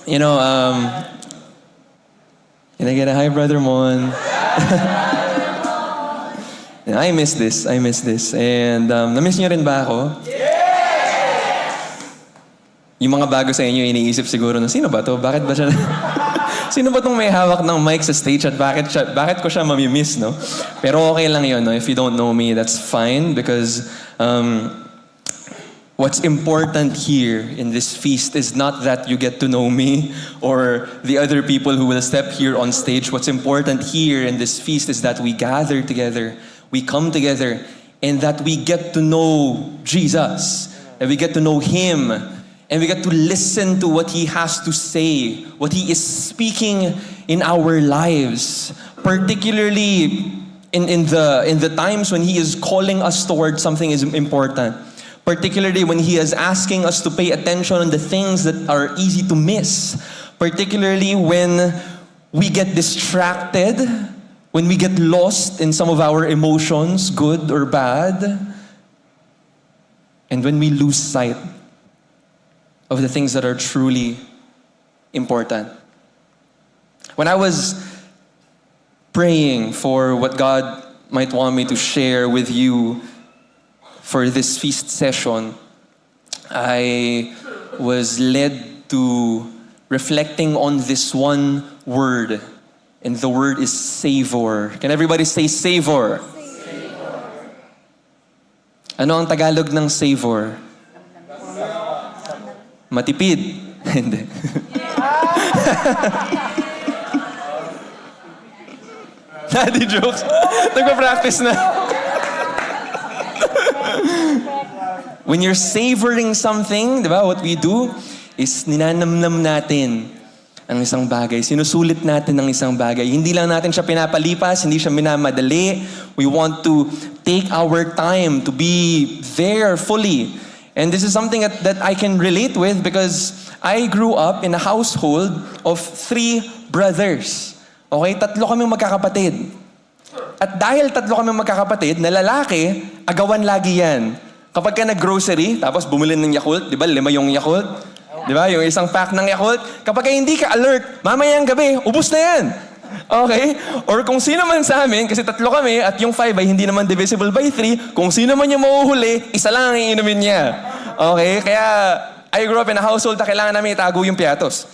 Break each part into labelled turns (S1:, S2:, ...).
S1: You know, can I get a hi, Brother Mon? I miss this. And na-miss niyo rin ba ako? Yung mga bago sa inyo, iniisip siguro na, sino ba to? Bakit ba siya... Sino ba tong may hawak ng mic sa stage at bakit ko siya mamimiss, no? Pero okay lang yun, no? If you don't know me, that's fine because what's important here in this feast is not that you get to know me or the other people who will step here on stage. What's important here in this feast is that we gather together, we come together, and that we get to know Jesus, and we get to know Him, and we get to listen to what He has to say, what He is speaking in our lives, particularly in the times when He is calling us towards something is important, particularly when He is asking us to pay attention on the things that are easy to miss, particularly when we get distracted, when we get lost in some of our emotions, good or bad, and when we lose sight of the things that are truly important. When I was praying for what God might want me to share with you for this feast session, I was led to reflecting on this one word, and the word is savor. Can everybody say savor? Savor. Ano ang Tagalog ng savor? Matipid. Hindi. Daddy jokes. Nagpa-practice na. When you're savoring something, di ba, what we do is ninanamnam natin ang isang bagay. Sinusulit natin ang isang bagay. Hindi lang natin siya pinapalipas, hindi siya minamadali. We want to take our time to be there fully. And this is something that I can relate with because I grew up in a household of 3 brothers. Okay? 3 kaming magkakapatid. At dahil 3 kaming magkakapatid, na lalaki, agawan lagi yan. Kapag ka nag-grocery, tapos bumili ng Yakult, di ba? 5 yung Yakult. Di ba? Yung isang pack ng Yakult. Kapag ka hindi ka alert, mamayang gabi, ubus na yan. Okay? Or kung sino man sa amin, kasi 3 kami, at yung 5 ay hindi naman divisible by 3, kung sino man yung mauhuli, isa lang ang iinumin niya. Okay? Kaya, I grew up in a household na kailangan namin itago yung piatos.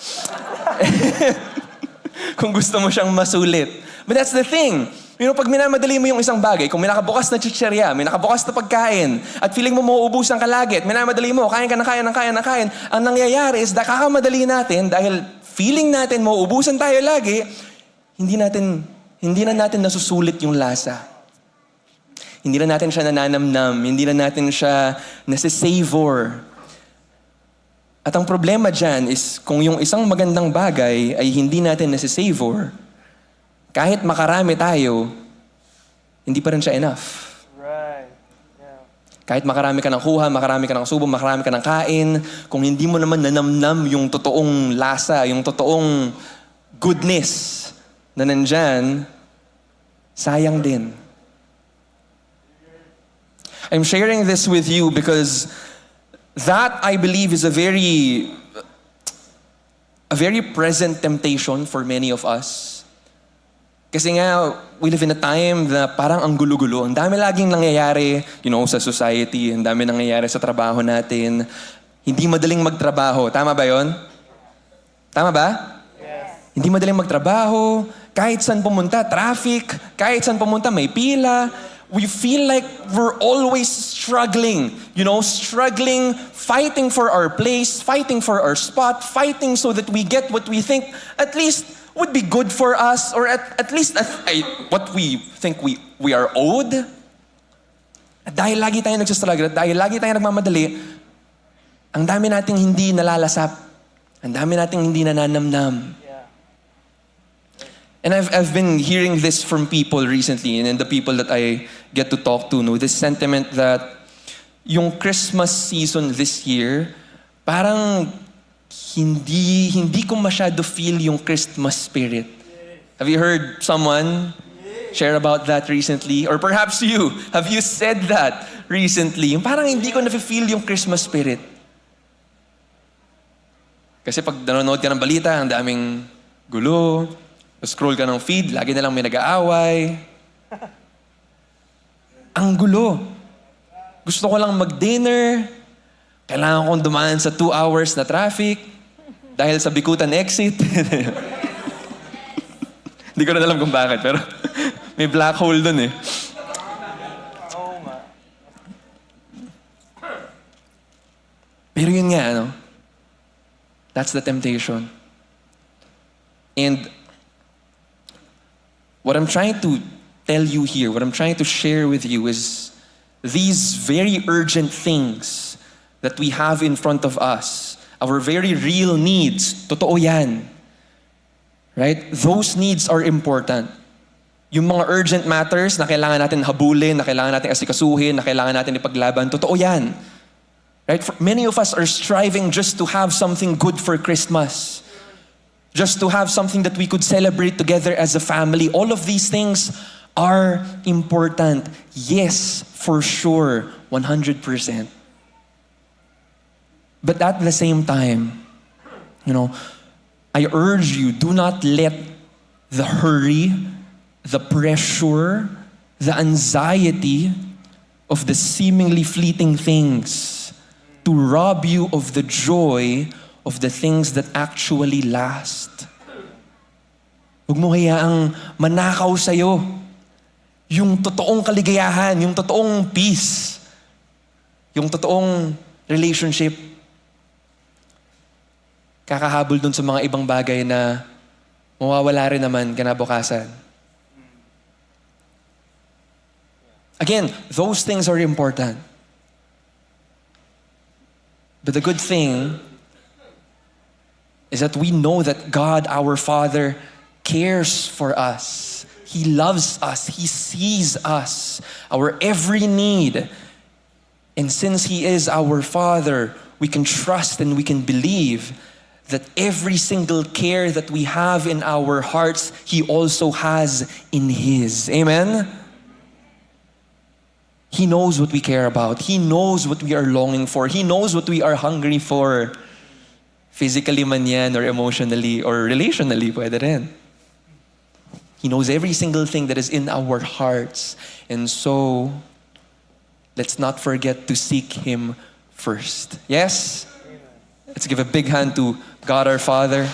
S1: Kung gusto mo siyang masulit. But that's the thing. You know, pag minamadali mo yung isang bagay, kung may nakabukas na chichirya, may nakabukas na pagkain, at feeling mo mauubusan ka lagi, at minamadali mo, kain ka ng kain, ang nangyayari is, kakamadali natin, dahil feeling natin mauubusan tayo lagi, hindi na natin nasusulit yung lasa. Hindi na natin siya nananamnam, hindi na natin siya nasisavor. At ang problema dyan is, kung yung isang magandang bagay ay hindi natin nasisavor, kahit makarami tayo, hindi pa rin siya enough.
S2: Right. Yeah.
S1: Kahit makarami ka ng kuha, makarami ka ng subo, makarami ka ng kain, kung hindi mo naman nanamnam yung totoong lasa, yung totoong goodness na nandyan, sayang din. I'm sharing this with you because that, I believe, is a very present temptation for many of us. Kasi nga, we live in a time na parang ang gulo-gulo. Ang dami laging nangyayari, sa society. Ang dami nangyayari sa trabaho natin. Hindi madaling magtrabaho. Tama ba yon? Tama ba?
S2: Yes.
S1: Hindi madaling magtrabaho. Kahit saan pumunta, traffic. Kahit saan pumunta, may pila. We feel like we're always struggling. Struggling, fighting for our place, fighting for our spot, fighting so that we get what we think at least would be good for us, or at least what we think we are owed. At dahil lagi tayo nagsastruggle, at dahil lagi tayo nagmamadali, ang dami nating hindi nalalasap. Ang dami nating hindi nananamnam.
S2: Yeah.
S1: And I've been hearing this from people recently, and the people that I get to talk to, this sentiment that yung Christmas season this year, parang hindi ko masyado feel yung Christmas spirit. Have you heard someone share about that recently? Or perhaps have you said that recently? Yung parang hindi ko na-feel yung Christmas spirit. Kasi pag nanonood ka ng balita, ang daming gulo. Scroll ka ng feed, lagi na lang may nag-aaway. Ang gulo. Gusto ko lang mag-dinner. Kailangan kong dumaan sa 2 hours na traffic dahil sa Bikutan exit. Hindi ko na alam kung bakit, pero may black hole dun eh. Pero yun nga, ano? That's the temptation. And what I'm trying to tell you here, what I'm trying to share with you is these very urgent things that we have in front of us, our very real needs, totoo yan. Right? Those needs are important. Yung mga urgent matters na kailangan natin habulin, na kailangan natin asikasuhin, na kailangan natin ipaglaban, totoo yan. Right? Many of us are striving just to have something good for Christmas. Just to have something that we could celebrate together as a family. All of these things are important. Yes, for sure, 100%. But at the same time, I urge you, do not let the hurry, the pressure, the anxiety of the seemingly fleeting things to rob you of the joy of the things that actually last. Huwag mo hayaang manakaw sa'yo yung totoong kaligayahan, yung totoong peace, yung totoong relationship. Kakahabol dun sa mga ibang bagay na mawawala rin naman kinabukasan. Again, those things are important. But the good thing is that we know that God, our Father, cares for us. He loves us. He sees us, our every need. And since He is our Father, we can trust and we can believe that every single care that we have in our hearts, He also has in His. Amen? He knows what we care about. He knows what we are longing for. He knows what we are hungry for. Physically man yan, or emotionally, or relationally, pwede rin. He knows every single thing that is in our hearts. And so, let's not forget to seek Him first. Yes? Let's give a big hand to God our Father.